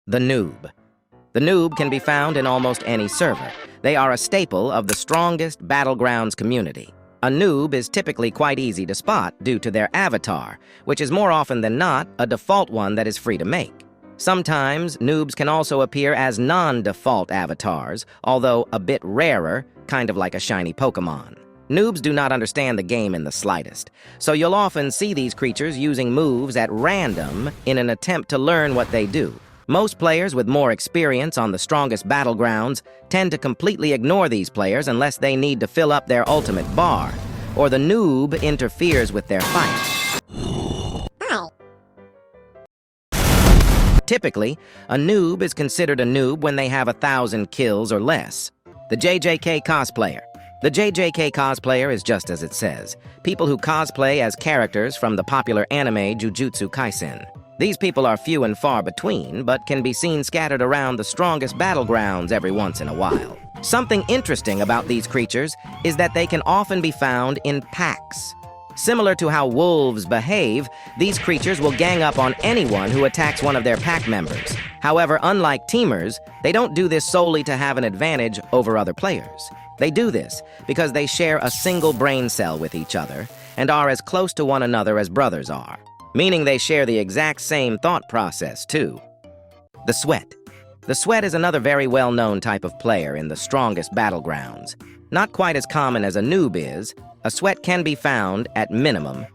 The noob. The noob can be found in almost any server. They are a staple of the strongest Battlegrounds community. A noob is typically quite easy to spot due to their avatar, which is more often than not a default one that is free to make. Sometimes, noobs can also appear as non-default avatars, although a bit rarer, kind of like a shiny Pokemon. Noobs do not understand the game in the slightest, so you'll often see these creatures using moves at random in an attempt to learn what they do. Most players with more experience on the strongest Battlegrounds tend to completely ignore these players unless they need to fill up their ultimate bar, or the noob interferes with their fight. Typically, a noob is considered a noob when they have 1,000 kills or less. The JJK cosplayer. The JJK cosplayer is just as it says, people who cosplay as characters from the popular anime Jujutsu Kaisen. These people are few and far between, but can be seen scattered around the strongest Battlegrounds every once in a while. Something interesting about these creatures is that they can often be found in packs. Similar to how wolves behave, these creatures will gang up on anyone who attacks one of their pack members. However, unlike teamers, they don't do this solely to have an advantage over other players. They do this because they share a single brain cell with each other and are as close to one another as brothers are, meaning they share the exact same thought process, too. The sweat. The sweat is another very well-known type of player in the strongest Battlegrounds. Not quite as common as a noob is, a sweat can be found, at minimum,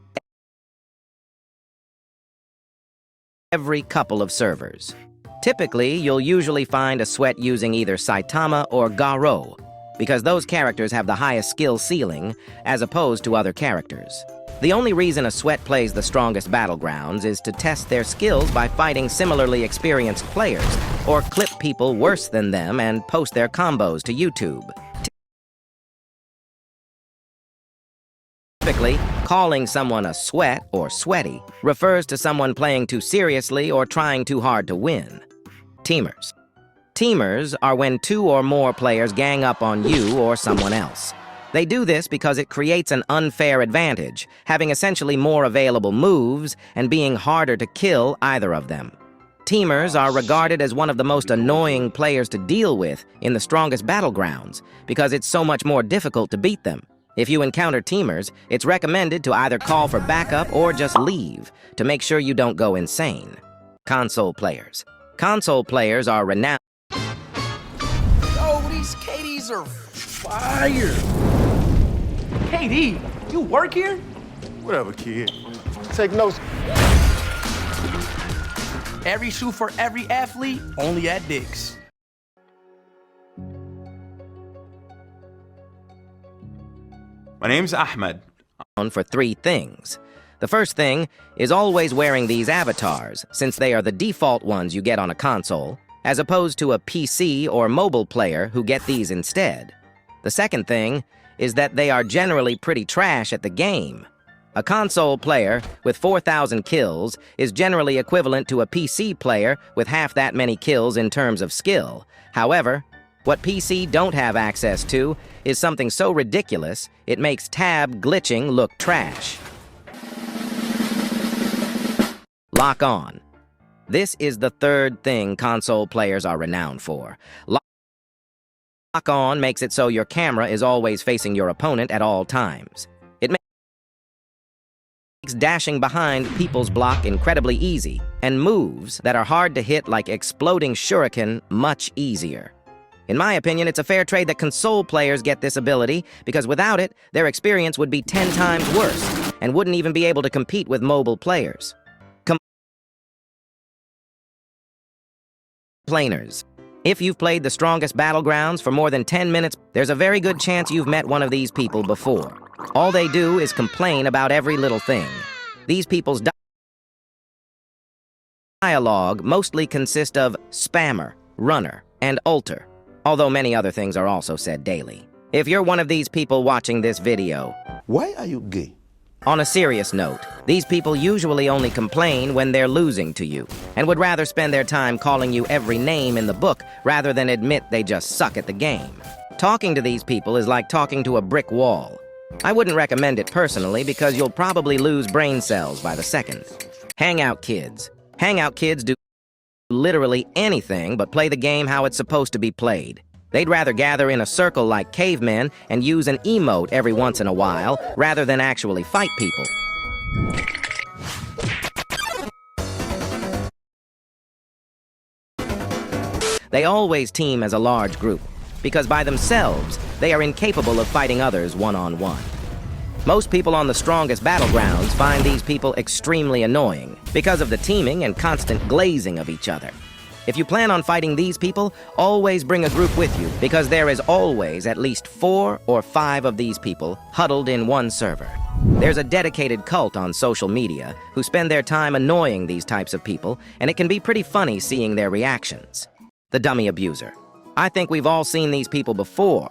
every couple of servers. Typically, you'll usually find a sweat using either Saitama or Garo, because those characters have the highest skill ceiling, as opposed to other characters. The only reason a sweat plays the strongest Battlegrounds is to test their skills by fighting similarly experienced players, or clip people worse than them and post their combos to YouTube. Typically, calling someone a sweat or sweaty refers to someone playing too seriously or trying too hard to win. Teamers. Teamers are when 2 or more players gang up on you or someone else. They do this because it creates an unfair advantage, having essentially more available moves and being harder to kill either of them. Teamers are regarded as one of the most annoying players to deal with in the strongest Battlegrounds because it's so much more difficult to beat them. If you encounter teamers, it's recommended to either call for backup or just leave to make sure you don't go insane. Console players. Console players are renowned. Yo, these KDs are fire. KD, you work here? Whatever, kid. Take notes. Every shoe for every athlete, only at Dick's. My name's Ahmed. For 3 things. The first thing is always wearing these avatars, since they are the default ones you get on a console, as opposed to a PC or mobile player who get these instead. The second thing is that they are generally pretty trash at the game. A console player with 4,000 kills is generally equivalent to a PC player with half that many kills in terms of skill. However, what PC don't have access to is something so ridiculous, it makes tab glitching look trash. Lock on. This is the third thing console players are renowned for. Lock on makes it so your camera is always facing your opponent at all times. It makes dashing behind people's block incredibly easy, and moves that are hard to hit like exploding shuriken much easier. In my opinion, it's a fair trade that console players get this ability, because without it, their experience would be 10 times worse, and wouldn't even be able to compete with mobile players. Complainers. If you've played the strongest Battlegrounds for more than 10 minutes, there's a very good chance you've met one of these people before. All they do is complain about every little thing. These people's dialogue mostly consist of spammer, runner, and ulter, although many other things are also said daily. If you're one of these people watching this video, why are you gay? On a serious note, these people usually only complain when they're losing to you, and would rather spend their time calling you every name in the book rather than admit they just suck at the game. Talking to these people is like talking to a brick wall. I wouldn't recommend it personally because you'll probably lose brain cells by the second. Hangout kids. Hangout kids do literally anything but play the game how it's supposed to be played. They'd rather gather in a circle like cavemen and use an emote every once in a while rather than actually fight people. They always team as a large group, because by themselves, they are incapable of fighting others one-on-one. Most people on the strongest battlegrounds find these people extremely annoying because of the teaming and constant glazing of each other. If you plan on fighting these people, always bring a group with you, because there is always at least 4 or 5 of these people huddled in one server. There's a dedicated cult on social media who spend their time annoying these types of people, and it can be pretty funny seeing their reactions. The dummy abuser. I think we've all seen these people before.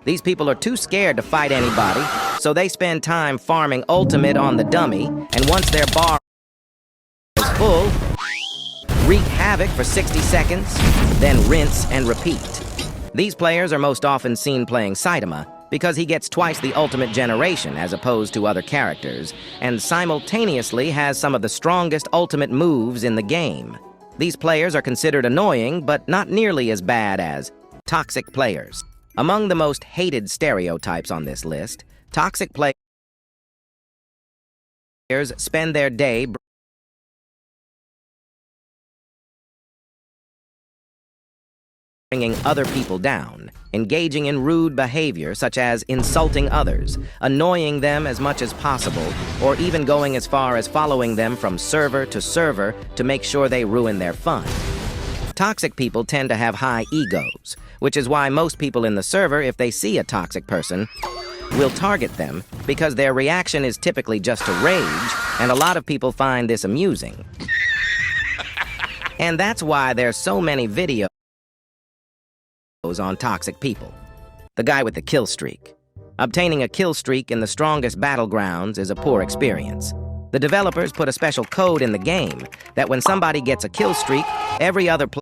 These people are too scared to fight anybody, so they spend time farming ultimate on the dummy, and once their bar is full, wreak havoc for 60 seconds, then rinse and repeat. These players are most often seen playing Saitama because he gets twice the ultimate generation as opposed to other characters, and simultaneously has some of the strongest ultimate moves in the game. These players are considered annoying, but not nearly as bad as toxic players. Among the most hated stereotypes on this list, toxic players spend their day bringing other people down, engaging in rude behavior such as insulting others, annoying them as much as possible, or even going as far as following them from server to server to make sure they ruin their fun. Toxic people tend to have high egos, which is why most people in the server, if they see a toxic person, will target them because their reaction is typically just to rage, and a lot of people find this amusing. And that's why there's so many videos on toxic people. The guy with the kill streak. Obtaining a kill streak in the strongest battlegrounds is a poor experience. The developers put a special code in the game that when somebody gets a kill streak, every other player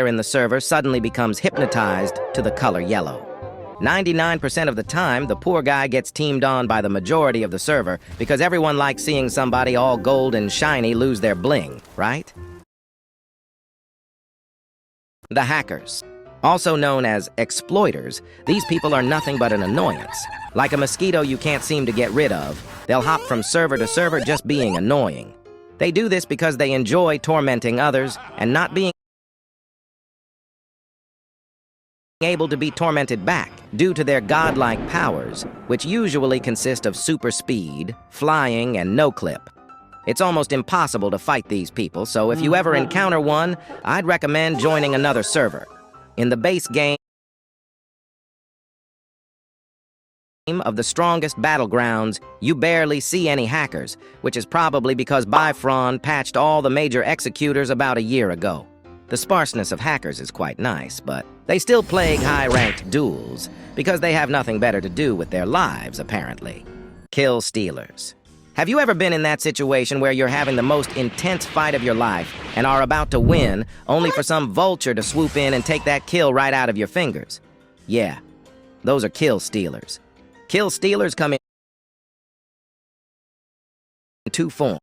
in the server suddenly becomes hypnotized to the color yellow. 99% of the time, the poor guy gets teamed on by the majority of the server because everyone likes seeing somebody all gold and shiny lose their bling, right? The hackers. Also known as exploiters, these people are nothing but an annoyance. Like a mosquito you can't seem to get rid of, they'll hop from server to server just being annoying. They do this because they enjoy tormenting others and not being able to be tormented back due to their godlike powers, which usually consist of super speed, flying, and no-clip. It's almost impossible to fight these people, so if you ever encounter one, I'd recommend joining another server. In the base game of the strongest battlegrounds, you barely see any hackers, which is probably because Bifron patched all the major executors about a year ago. The sparseness of hackers is quite nice, but they still plague high-ranked duels because they have nothing better to do with their lives, apparently. Kill stealers. Have you ever been in that situation where you're having the most intense fight of your life and are about to win, only for some vulture to swoop in and take that kill right out of your fingers? Yeah, those are kill stealers. Kill stealers come in 2 forms.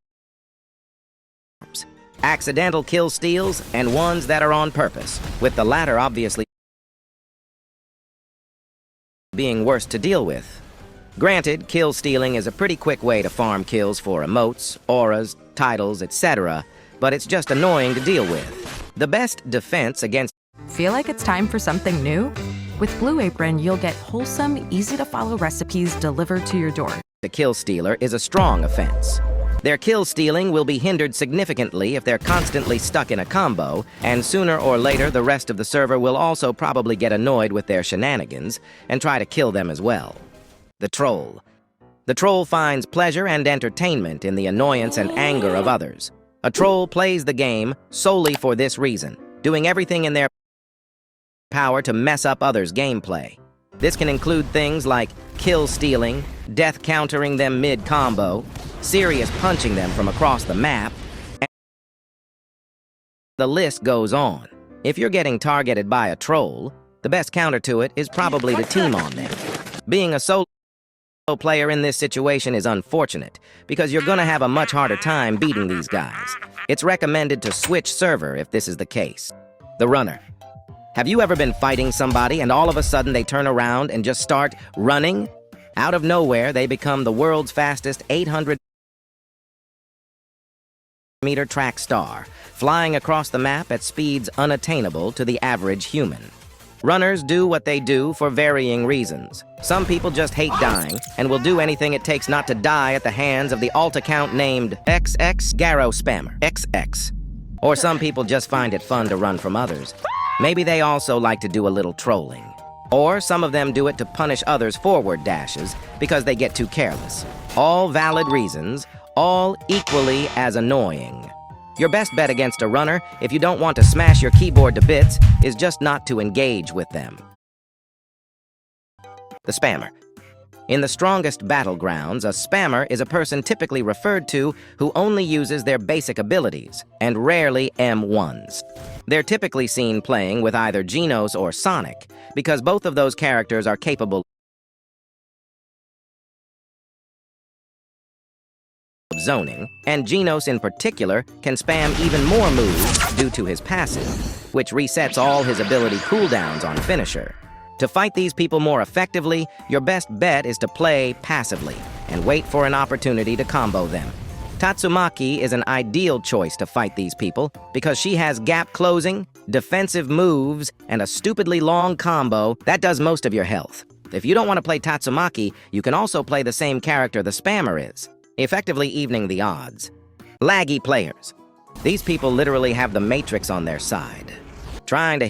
Accidental kill steals and ones that are on purpose, with the latter obviously being worse to deal with. Granted, kill stealing is a pretty quick way to farm kills for emotes, auras, titles, etc., but it's just annoying to deal with. The best defense against Feel like it's time for something new? With Blue Apron, you'll get wholesome, easy-to-follow recipes delivered to your door. the kill stealer is a strong offense. Their kill stealing will be hindered significantly if they're constantly stuck in a combo, and sooner or later the rest of the server will also probably get annoyed with their shenanigans and try to kill them as well. The troll. The troll finds pleasure and entertainment in the annoyance and anger of others. A troll plays the game solely for this reason, doing everything in their power to mess up others' gameplay. This can include things like kill stealing, death countering them mid-combo, serious punching them from across the map, The list goes on. If you're getting targeted by a troll, the best counter to it is probably to team on them. Being a solo player in this situation is unfortunate because you're gonna have a much harder time beating these guys. It's recommended to switch server if this is the case. The runner. Have you ever been fighting somebody and all of a sudden they turn around and just start running? Out of nowhere, they become the world's fastest 800-meter track star, flying across the map at speeds unattainable to the average human. Runners do what they do for varying reasons. Some people just hate dying and will do anything it takes not to die at the hands of the alt account named XX Garrow Spammer, XX. Or some people just find it fun to run from others. Maybe they also like to do a little trolling. Or some of them do it to punish others' forward dashes because they get too careless. All valid reasons, all equally as annoying. Your best bet against a runner, if you don't want to smash your keyboard to bits, is just not to engage with them. The spammer. In the strongest battlegrounds, a spammer is a person typically referred to who only uses their basic abilities, and rarely M1s. They're typically seen playing with either Genos or Sonic, because both of those characters are capable of zoning, and Genos in particular can spam even more moves due to his passive, which resets all his ability cooldowns on finisher. To fight these people more effectively, your best bet is to play passively and wait for an opportunity to combo them. Tatsumaki is an ideal choice to fight these people because she has gap closing, defensive moves, and a stupidly long combo that does most of your health. If you don't want to play Tatsumaki, you can also play the same character the spammer is, effectively evening the odds. Laggy players. These people literally have the Matrix on their side. Trying to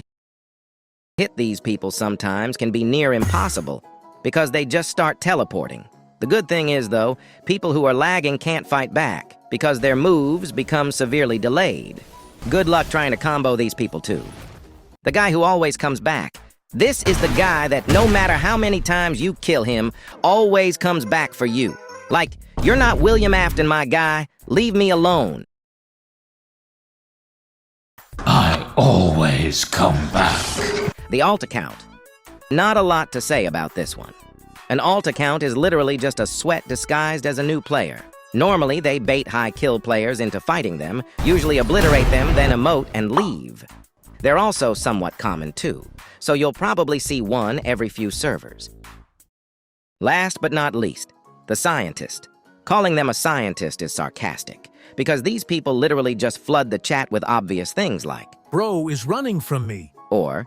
hit these people sometimes can be near impossible because they just start teleporting. The good thing is, though, people who are lagging can't fight back because their moves become severely delayed. Good luck trying to combo these people, too. The guy who always comes back. This is the guy that no matter how many times you kill him, always comes back for you. Like, you're not William Afton, my guy. Leave me alone. I always come back. The alt account. Not a lot to say about this one. An alt account is literally just a sweat disguised as a new player. Normally, they bait high kill players into fighting them, usually obliterate them, then emote and leave. They're also somewhat common too, so you'll probably see one every few servers. Last but not least, the scientist. Calling them a scientist is sarcastic, because these people literally just flood the chat with obvious things like, "Bro is running from me." or,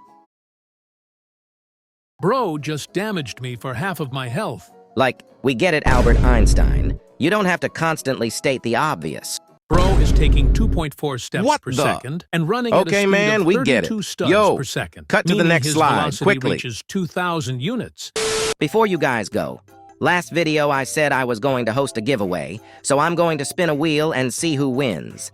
"Bro just damaged me for half of my health." like, "We get it, Albert Einstein. You don't have to constantly state the obvious." Bro is taking 2.4 steps What per the? second and running at a Okay, speed man, of we get 32 it. studs Yo, per second. cut to the meaning next his slide, velocity quickly. reaches 2,000 units. Before you guys go, last video I said I was going to host a giveaway, so I'm going to spin a wheel and see who wins.